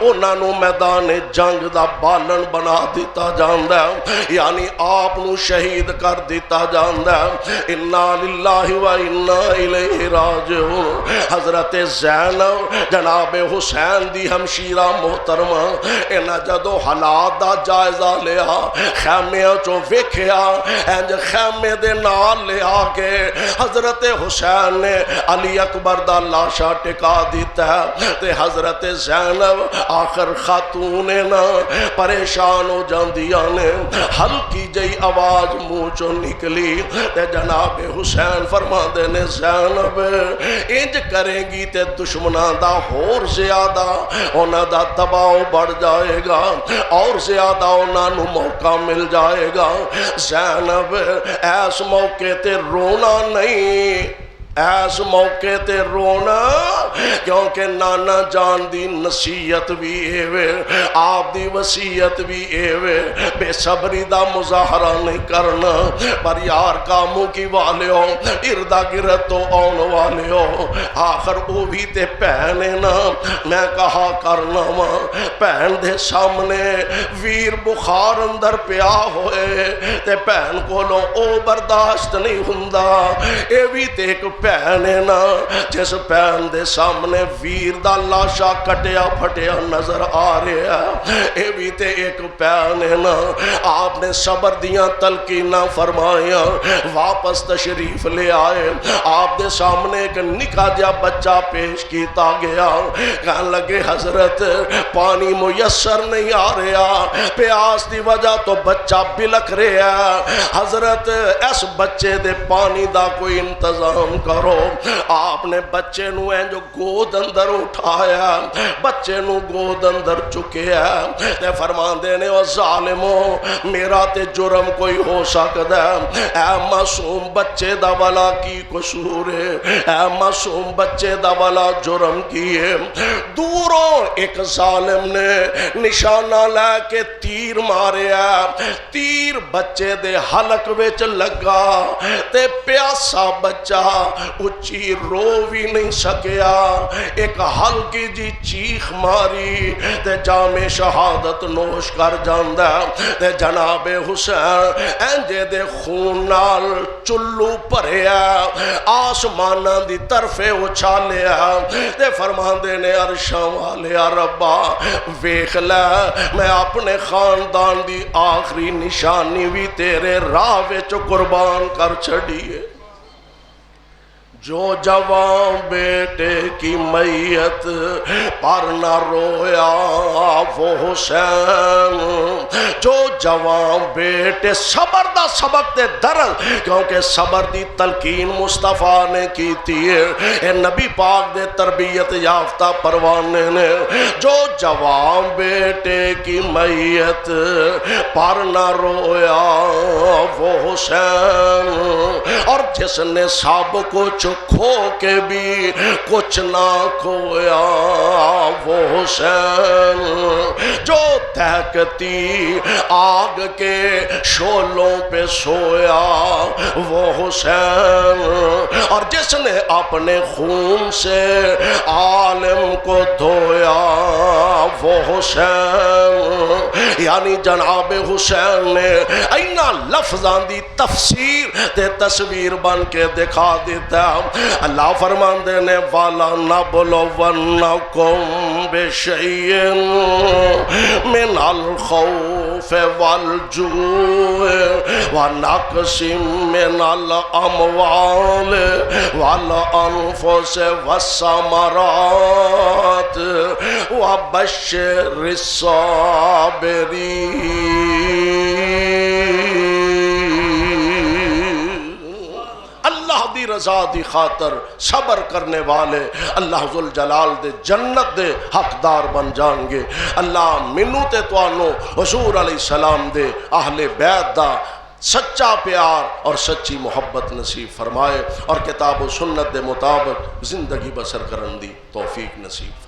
انہاں نو میدان جنگ دا بالن بنا دیتا جاندا ہے، یعنی آپ نو شہید کر دیتا جاندا ہے۔ انا للہ و انا الیہ راجعون۔ حضرت زینب جناب حسین دی ہمشیرہ محترمہ انہاں جدو حالات دا جائزہ لیا، خیمیاں چو ویکھیا، انج خیمے دے نال لے آکے حضرت حسین نے علی اکبر دا لاشا ٹکا دیتا ہے، تے حضرت زینب آخر خاتون نا پریشان ہو جاندیاں نے، ہلکی جئی آواز منہ چو نکلی تے جناب حسین فرما دے نے زینب انج کریں گی تے دشمناں دا اور زیادہ انہاں دا دباؤ بڑھ جائے گا اور زیادہ انہاں نو موقع مل جائے گا۔ زینب ایس موقع تے رونا نہیں، ایس موقع تے رونا، کیونکہ نانا جان دی نصیحت بھی ایوے، آپ دی وصیت بھی ایوے، بے صبری دا مظاہرہ نہیں کرنا، پر یار کاموں کی والے ہو، اردہ گرد تو آن والے ہو، آخر وہ بھی تے پہنے نا، میں کہا کرنا ماں پہن دے سامنے ویر بخار اندر پیا ہوئے تے پہن کو لو او برداشت نہیں ہندہ، اے بھی تے ایک پہنے نا جس پہن دے سامنے ویر دا لاشا کٹیا پھٹیا نظر آ رہا ہے، اے بھی تے ایک پہنے نا۔ آپ نے صبر دیاں تلقینہ فرمایا، واپس تشریف لے آئے، آپ دے سامنے ایک نکا جا بچہ پیش کیتا گیا، کہنے لگے حضرت پانی میسر نہیں آ رہا، پیاس دی وجہ تو بچہ بلک رہا، حضرت اس بچے دے پانی دا کوئی انتظام کرو۔ آپ نے بچے نو ہیں جو گود اندر اٹھایا، بچے نو گود اندر چکے ہیں، تے فرمان دینے و ظالموں میرا تے جرم کوئی ہو سکتا ہے، اے معصوم بچے دا والا کی قصور ہے، اے معصوم بچے دا والا جرم کی ہے۔ دوروں ایک ظالم نے نشانہ لے کے تیر ماریا، تیر بچے دے حلق وچ لگا تے پیاسا بچہ اچھی رو بھی نہیں سکیا، ایک ہلکی جی چیخ ماری تے جام شہادت نوش کر جاندہ تے جناب حسین انجے دے خون نال چلو پریا، آسمانہ دی طرفے اچھالیا تے فرمان دینے عرشاں والیا ربا ویکھ لے میں اپنے خاندان دی آخری نشانی بھی تیرے راہ وچ قربان کر چھڑیے۔ جو جوان بیٹے کی میت پر نہ رویا وہ حسین، جو جوان بیٹے صبر دا سبق دے درد، کیونکہ صبر دی تلقین مصطفیٰ نے کی تھی، اے نبی پاک دے تربیت یافتہ پروانے نے، جو جوان بیٹے کی میت پر نہ رویا وہ حسین، اور جس نے سب کچھ کھو کے بھی کچھ نہ کھویا وہ حسین، جو دہکتی آگ کے شعلوں پہ سویا وہ حسین، اور جس نے اپنے خون سے عالم کو دھویا وہ حسین۔ یعنی جناب حسین نے اینا لفظان دی تفسیر تے تصویر بن کے دکھا دیتا۔ اللہ فرمان دینے والا نبلونکم بشیئن من الخوف والجوع ونقص من الاموال والانفس والثمرات وبشر الصابرین۔ دی رضا دی خاطر صبر کرنے والے اللہ ذوالجلال دے جنت دے حقدار بن جان گے۔ اللہ منو تے توانو حضور علیہ السلام دے اہل بیت دا سچا پیار اور سچی محبت نصیب فرمائے، اور کتاب و سنت دے مطابق زندگی بسر کرن دی توفیق نصیب فرمائے۔